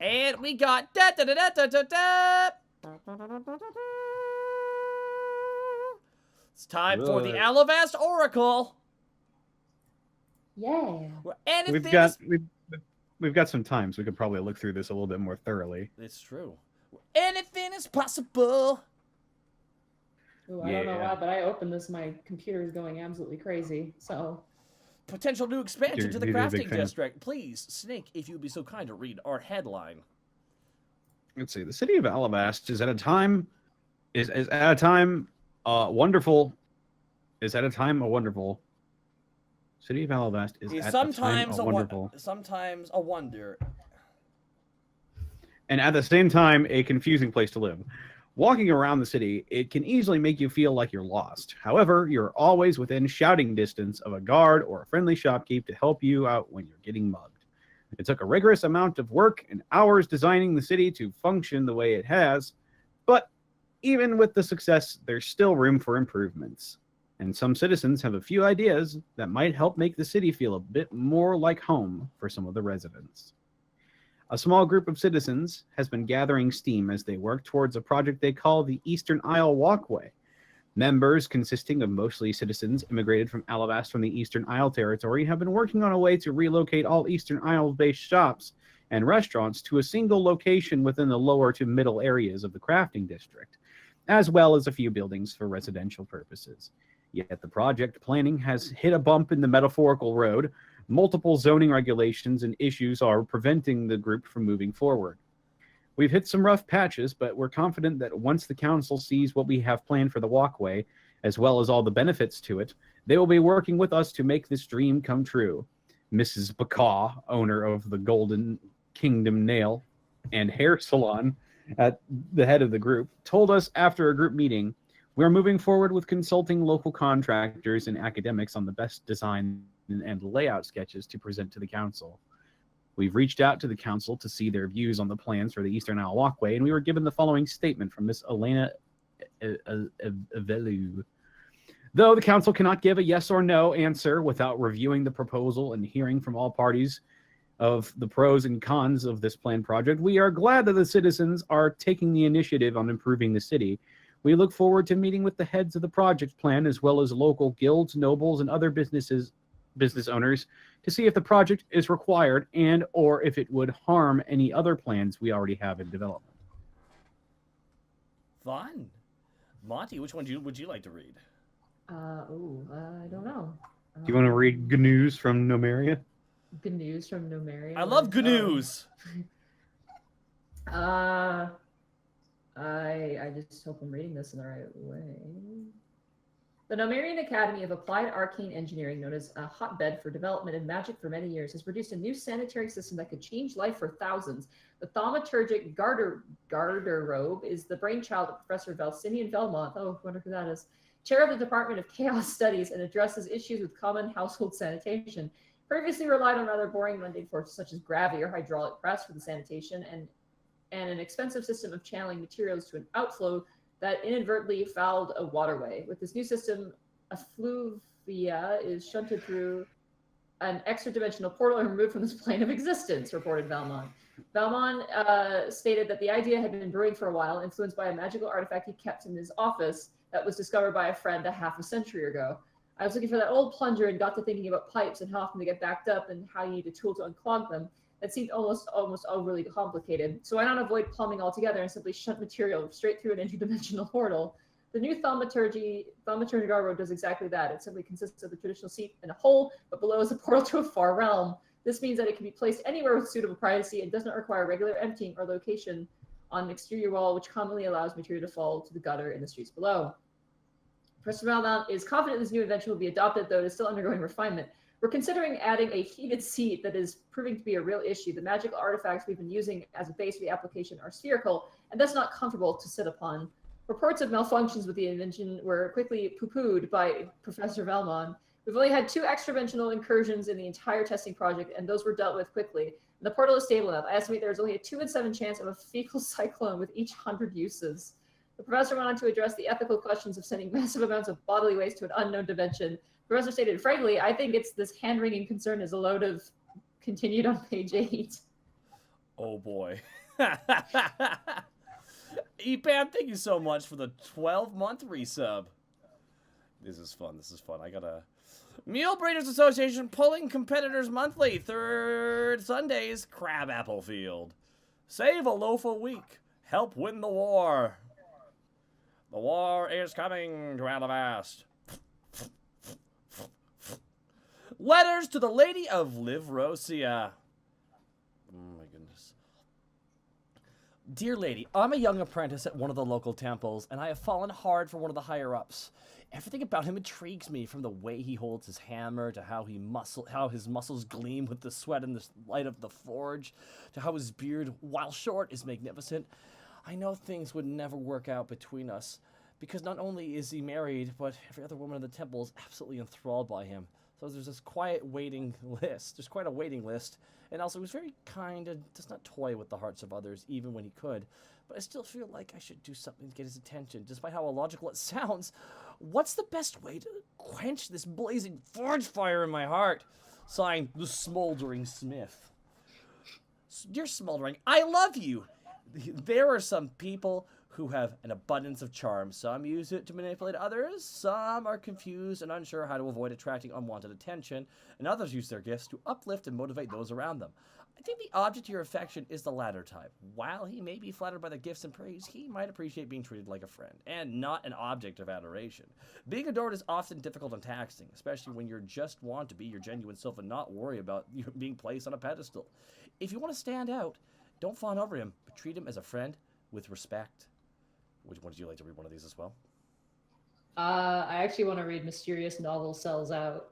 And we got da da da da da da da. It's time for the Alivast Oracle. Yeah. We've got some time, so we could probably look through this a little bit more thoroughly. It's true. Anything is possible. Ooh, I don't know why, but I opened this, my computer is going absolutely crazy. So, potential new expansion to the crafting district. Please, Snake, if you'd be so kind to read our headline. Let's see. The city of Alivast is at a time wonderful. Is at a time a wonderful. City of Alivast is at sometimes a time a wonderful. Sometimes a wonder. And at the same time, a confusing place to live. Walking around the city, it can easily make you feel like you're lost. However, you're always within shouting distance of a guard or a friendly shopkeep to help you out when you're getting mugged. It took a rigorous amount of work and hours designing the city to function the way it has, but even with the success, there's still room for improvements. And some citizens have a few ideas that might help make the city feel a bit more like home for some of the residents. A small group of citizens has been gathering steam as they work towards a project they call the Eastern Isle Walkway. Members, consisting of mostly citizens immigrated from Alivast from the Eastern Isle territory, have been working on a way to relocate all Eastern Isle-based shops and restaurants to a single location within the lower to middle areas of the crafting district, as well as a few buildings for residential purposes. Yet the project planning has hit a bump in the metaphorical road. Multiple zoning regulations and issues are preventing the group from moving forward. We've hit some rough patches, but we're confident that once the council sees what we have planned for the walkway, as well as all the benefits to it, they will be working with us to make this dream come true. Mrs. Bacaw, owner of the Golden Kingdom Nail and Hair Salon at the head of the group, told us after a group meeting, we're moving forward with consulting local contractors and academics on the best design and layout sketches to present to the council. We've reached out to the council to see their views on the plans for the Eastern Isle Walkway, and we were given the following statement from Miss Elena Avelu. Though the council cannot give a yes or no answer without reviewing the proposal and hearing from all parties of the pros and cons of this planned project, we are glad that the citizens are taking the initiative on improving the city. We look forward to meeting with the heads of the project plan, as well as local guilds, nobles, and other business owners to see if the project is required and or if it would harm any other plans we already have in development. Fun. Monty, which one would you like to read? I don't know. Do you want to read GNews from Nomeria? GNews from Nomeria? I love GNews. I just hope I'm reading this in the right way. The Nomerian Academy of Applied Arcane Engineering, known as a hotbed for development in magic for many years, has produced a new sanitary system that could change life for thousands. The thaumaturgic garderobe is the brainchild of Professor Valsinian Velmont. Oh, I wonder who that is. Chair of the Department of Chaos Studies, and addresses issues with common household sanitation. Previously relied on rather boring mundane forces such as gravity or hydraulic press for the sanitation, and an expensive system of channeling materials to an outflow that inadvertently fouled a waterway. With this new system, effluvia is shunted through an extra-dimensional portal and removed from this plane of existence, reported Valmont. Valmont stated that the idea had been brewing for a while, influenced by a magical artifact he kept in his office that was discovered by a friend a half a century ago. I was looking for that old plunger and got to thinking about pipes and how often they get backed up and how you need a tool to unclog them. That seemed almost overly complicated. So why not avoid plumbing altogether and simply shunt material straight through an interdimensional portal? The new thaumaturgy garderobe does exactly that. It simply consists of a traditional seat and a hole, but below is a portal to a far realm. This means that it can be placed anywhere with suitable privacy and does not require regular emptying or location on an exterior wall, which commonly allows material to fall to the gutter in the streets below. Professor Valmont is confident this new invention will be adopted, though it is still undergoing refinement. We're considering adding a heated seat that is proving to be a real issue. The magical artifacts we've been using as a base for the application are spherical and thus not comfortable to sit upon. Reports of malfunctions with the invention were quickly poo-pooed by Professor Valmont. We've only had 2 extra-dimensional incursions in the entire testing project, and those were dealt with quickly. The portal is stable enough. I estimate there is only a 2 in 7 chance of a fecal cyclone with each 100 uses. The professor went on to address the ethical questions of sending massive amounts of bodily waste to an unknown dimension. The professor stated, frankly, I think it's this hand-wringing concern is a load of continued on page 8. Oh boy. EPAM, thank you so much for the 12-month resub. This is fun. I gotta... Mule Breeders Association pulling competitors monthly. Third Sundays, Crabapple Field. Save a loaf a week. Help win the war. The war is coming to Alivast. Letters to the Lady of Livrosia. Oh my goodness. Dear lady, I'm a young apprentice at one of the local temples, and I have fallen hard for one of the higher-ups. Everything about him intrigues me, from the way he holds his hammer, to how his muscles gleam with the sweat and the light of the forge, to how his beard, while short, is magnificent. I know things would never work out between us, because not only is he married, but every other woman in the temple is absolutely enthralled by him. So there's this quiet waiting list. There's quite a waiting list. And also, he was very kind and does not toy with the hearts of others, even when he could. But I still feel like I should do something to get his attention, despite how illogical it sounds. What's the best way to quench this blazing forge fire in my heart? Signed, the Smoldering Smith. Dear Smoldering, I love you. There are some people who have an abundance of charm. Some use it to manipulate others, some are confused and unsure how to avoid attracting unwanted attention, and others use their gifts to uplift and motivate those around them. I think the object of your affection is the latter type. While he may be flattered by the gifts and praise, he might appreciate being treated like a friend, and not an object of adoration. Being adored is often difficult and taxing, especially when you just want to be your genuine self and not worry about you being placed on a pedestal. If you want to stand out, don't fawn over him, but treat him as a friend with respect. Would you like to read one of these as well? I actually want to read Mysterious Novel Sells Out.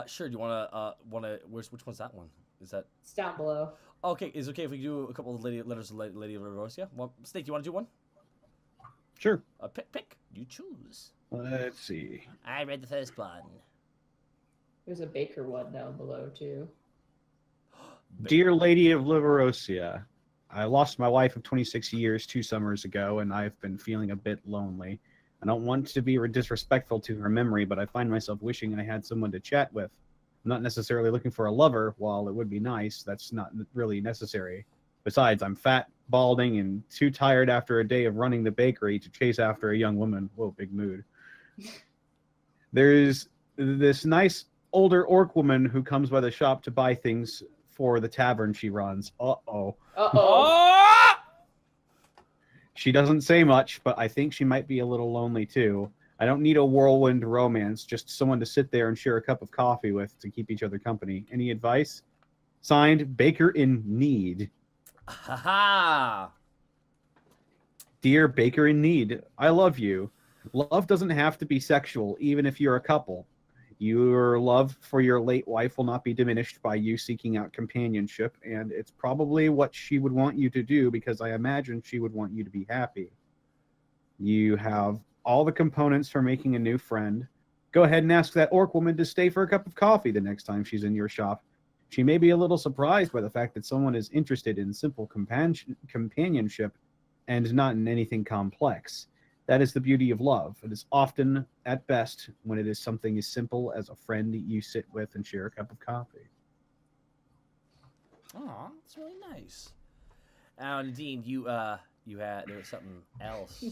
Sure. Do you wanna which one's that one? Is that? It's down below. Okay. Is it okay if we do a couple of letters of Lady of Livrosia? Well, Snake, do you want to do one? Sure. Pick. You choose. Let's see. I read the first one. There's a Baker one down below too. Dear Lady of Livrosia, I lost my wife of 26 years 2 summers ago, and I've been feeling a bit lonely. I don't want to be disrespectful to her memory, but I find myself wishing I had someone to chat with. I'm not necessarily looking for a lover. While it would be nice, that's not really necessary. Besides, I'm fat, balding, and too tired after a day of running the bakery to chase after a young woman. Whoa, big mood. There's this nice older orc woman who comes by the shop to buy things for the tavern she runs. Uh-oh. Oh! She doesn't say much, but I think she might be a little lonely too. I don't need a whirlwind romance, just someone to sit there and share a cup of coffee with to keep each other company. Any advice? Signed, Baker in Need. Ha-ha! Dear Baker in Need, I love you. Love doesn't have to be sexual, even if you're a couple. Your love for your late wife will not be diminished by you seeking out companionship, and it's probably what she would want you to do, because I imagine she would want you to be happy. You have all the components for making a new friend. Go ahead and ask that orc woman to stay for a cup of coffee the next time she's in your shop. She may be a little surprised by the fact that someone is interested in simple companionship and not in anything complex. That is the beauty of love. It is often, at best, when it is something as simple as a friend that you sit with and share a cup of coffee. Aw, that's really nice. Dean, there was something else.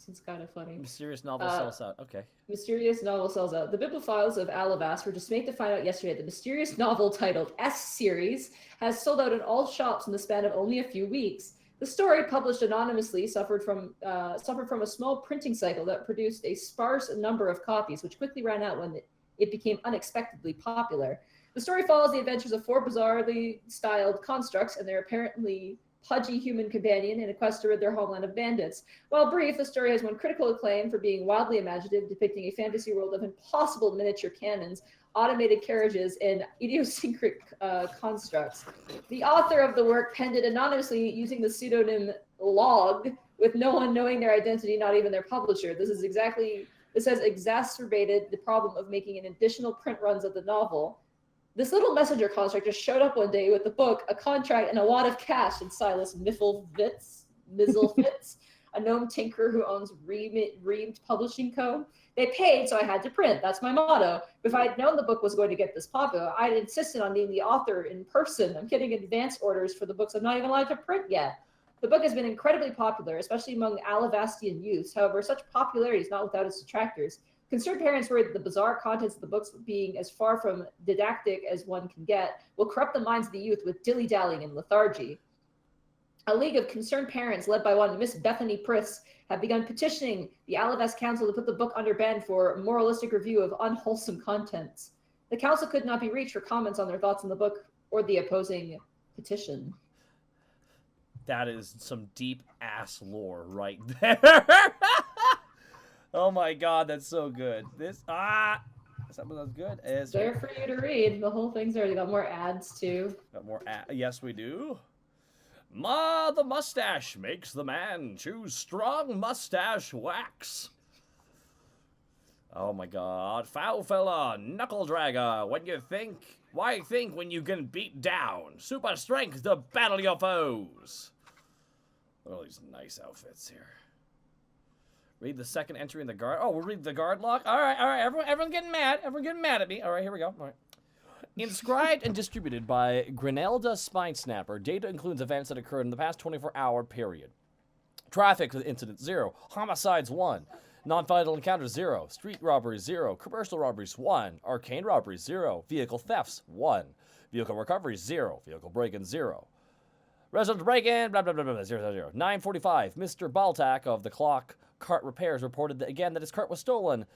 It's kind of funny. Mysterious Novel Sells Out. Okay. Mysterious Novel Sells Out. The bibliophiles of Alivast were dismayed to find out yesterday that the mysterious novel titled S-Series has sold out in all shops in the span of only a few weeks. The story, published anonymously, suffered from a small printing cycle that produced a sparse number of copies, which quickly ran out when it became unexpectedly popular. The story follows the adventures of 4 bizarrely styled constructs and their apparently pudgy human companion in a quest to rid their homeland of bandits. While brief, the story has won critical acclaim for being wildly imaginative, depicting a fantasy world of impossible miniature cannons, automated carriages, and idiosyncratic constructs. The author of the work penned it anonymously using the pseudonym Log, with no one knowing their identity, not even their publisher. This has exacerbated the problem of making an additional print runs of the novel. This little messenger construct just showed up one day with the book, a contract, and a wad of cash in Silas Mizzlefitz. a gnome tinker who owns Reamed Publishing Co. They paid, so I had to print. That's my motto. If I had known the book was going to get this popular, I'd insisted on meeting the author in person. I'm getting advance orders for the books I'm not even allowed to print yet. The book has been incredibly popular, especially among Alivastian youths. However, such popularity is not without its detractors. Concerned parents worry that the bizarre contents of the books, being as far from didactic as one can get, will corrupt the minds of the youth with dilly-dallying and lethargy. A league of concerned parents, led by one Miss Bethany Priss, have begun petitioning the Alivast Council to put the book under ban for moralistic review of unwholesome contents. The council could not be reached for comments on their thoughts on the book or the opposing petition. That is some deep ass lore right there. Oh my god, that's so good. Something that's good. It's there for you to read. The whole thing's there. You got more ads too. Got more yes, we do. Ma, the mustache makes the man choose strong mustache wax. Oh my god. Foul fella, knuckle dragger, why think when you get beat down? Super strength to battle your foes. All these nice outfits here. Read the second entry in the guard. Oh, we'll read the guard log. All right. Everyone getting mad. Everyone getting mad at me. All right, here we go. All right. Inscribed and distributed by Grinelda Spinesnapper. Data includes events that occurred in the past 24-hour period. Traffic incidents 0. Homicides 1. Non-vital encounters 0. Street robberies 0. Commercial robberies 1. Arcane robberies 0. Vehicle thefts 1. Vehicle recoveries 0. Vehicle break-ins 0. Resident break-in, blah, blah, blah, blah, 0, 0. 9:45, Mr. Baltack of the Clock Cart Repairs reported that his cart was stolen.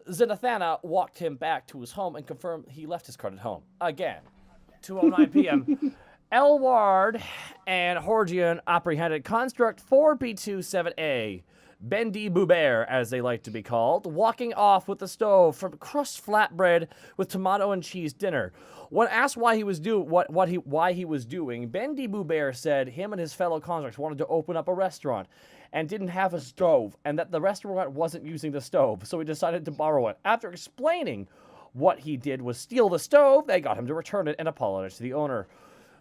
Zenathana walked him back to his home and confirmed he left his cart at home. Again, 2:09 p.m. Elward and Horgian apprehended Construct 4B27A, Bendy Boubert, as they like to be called, walking off with the stove from crust flatbread with tomato and cheese dinner. When asked why he was doing, Bendy Boubert said him and his fellow constructs wanted to open up a restaurant and didn't have a stove, and that the restaurant wasn't using the stove, so he decided to borrow it. After explaining what he did was steal the stove, they got him to return it and apologize to the owner.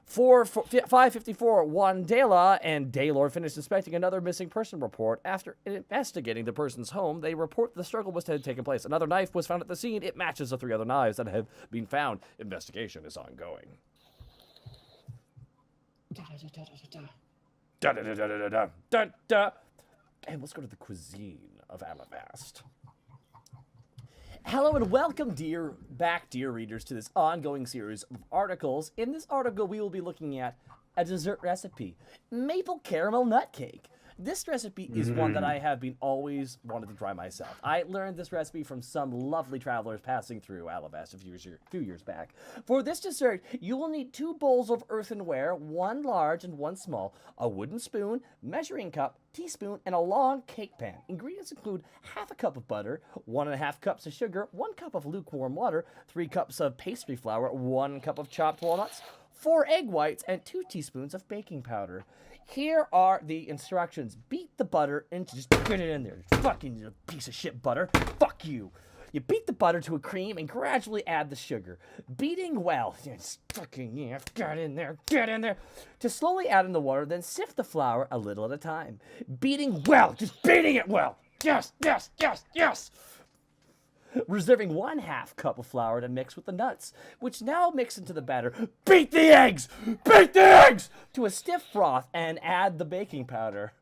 554 Wandela and Daylor finished inspecting another missing person report. After investigating the person's home, they report the struggle was taking place. Another knife was found at the scene. It matches the 3 other knives that have been found. Investigation is ongoing. And let's go to the cuisine of Alivast. Hello and welcome, dear readers, to this ongoing series of articles. In this article, we will be looking at a dessert recipe, maple caramel nut cake. This recipe is one that I have been always wanted to try myself. I learned this recipe from some lovely travelers passing through Alivast a few years back. For this dessert, you will need 2 bowls of earthenware, 1 large and 1 small, a wooden spoon, measuring cup, teaspoon, and a long cake pan. Ingredients include half a cup of butter, 1.5 cups of sugar, 1 cup of lukewarm water, 3 cups of pastry flour, 1 cup of chopped walnuts, 4 egg whites, and 2 teaspoons of baking powder. Here are the instructions. Beat the butter into, just get it in there. Fucking piece of shit butter. Fuck you. You beat the butter to a cream and gradually add the sugar. Beating well. Just fucking, yeah, get in there. To slowly add in the water, then sift the flour a little at a time. Beating well. Just beating it well. Yes. Reserving 1/2 cup of flour to mix with the nuts, which now mix into the batter. Beat the eggs to a stiff froth and add the baking powder.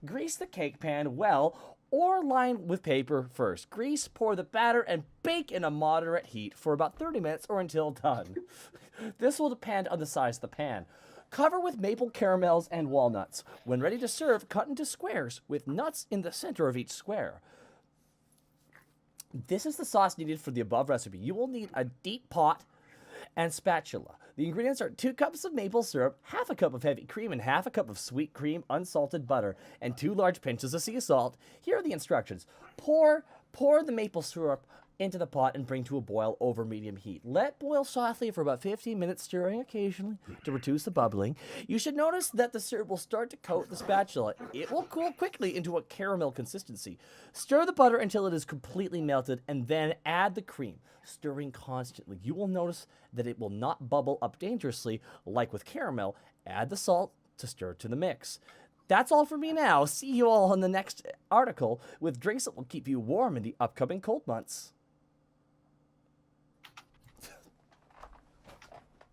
Grease the cake pan well or line with paper first. Grease, pour the batter, and bake in a moderate heat for about 30 minutes or until done. This will depend on the size of the pan. Cover with maple caramels and walnuts. When ready to serve, cut into squares with nuts in the center of each square. This is the sauce needed for the above recipe. You will need a deep pot and spatula. The ingredients are 2 cups of maple syrup, 1/2 cup of heavy cream, and 1/2 cup of sweet cream, unsalted butter, and 2 large pinches of sea salt. Here are the instructions. Pour the maple syrup into the pot and bring to a boil over medium heat. Let boil softly for about 15 minutes, stirring occasionally to reduce the bubbling. You should notice that the syrup will start to coat the spatula. It will cool quickly into a caramel consistency. Stir the butter until it is completely melted and then add the cream, stirring constantly. You will notice that it will not bubble up dangerously like with caramel. Add the salt to stir to the mix. That's all for me now. See you all in the next article with drinks that will keep you warm in the upcoming cold months.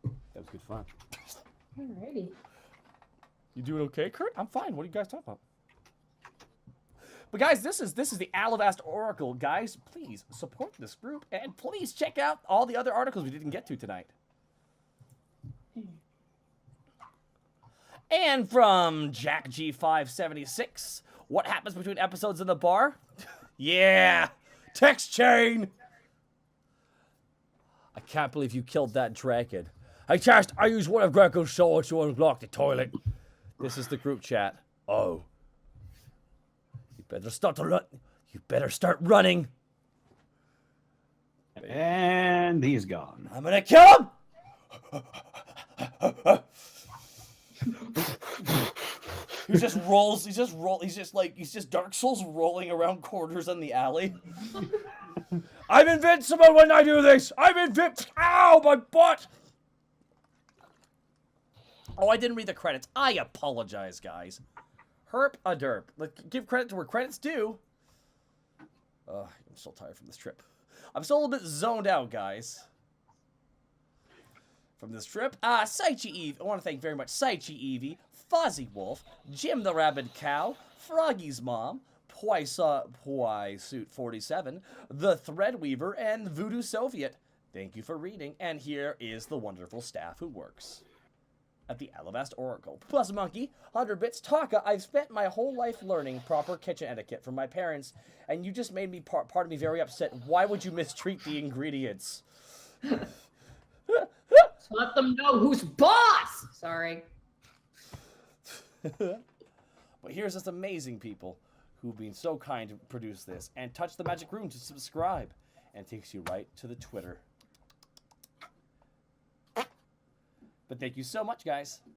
That was good fun. Alrighty. You doing okay, Kurt? I'm fine. What are you guys talking about? But guys, this is the Alivast Oracle. Guys, please support this group and please check out all the other articles we didn't get to tonight. And from Jack G576, what happens between episodes in the bar? Yeah, text chain. I can't believe you killed that dragon. Hey, Chast, I used one of Greco's swords to unlock the toilet. This is the group chat. Oh. You better start to run. You better start running. And he's gone. I'm gonna kill him! He just rolls, he's just Dark Souls rolling around corners in the alley. I'm invincible when I do this! I'm invincible! Ow, my butt! Oh, I didn't read the credits. I apologize, guys. Herp a derp. Let's give credit to where credit's due. I'm so tired from this trip. I'm still a little bit zoned out, guys. From this trip. Saichi Eve. I want to thank very much Saichi Evie, Fuzzy Wolf, Jim the Rabid Cow, Froggy's Mom, Poi Suit 47, The Threadweaver, and Voodoo Soviet. Thank you for reading, and here is the wonderful staff who works at the Alivast Oracle. Plus Monkey, 100 bits, Taka, I've spent my whole life learning proper kitchen etiquette from my parents, and you just made me part of me very upset. Why would you mistreat the ingredients? So let them know who's boss! Sorry. But here's this amazing people who've been so kind to produce this, and touch the magic room to subscribe, and it takes you right to the Twitter. But thank you so much, guys.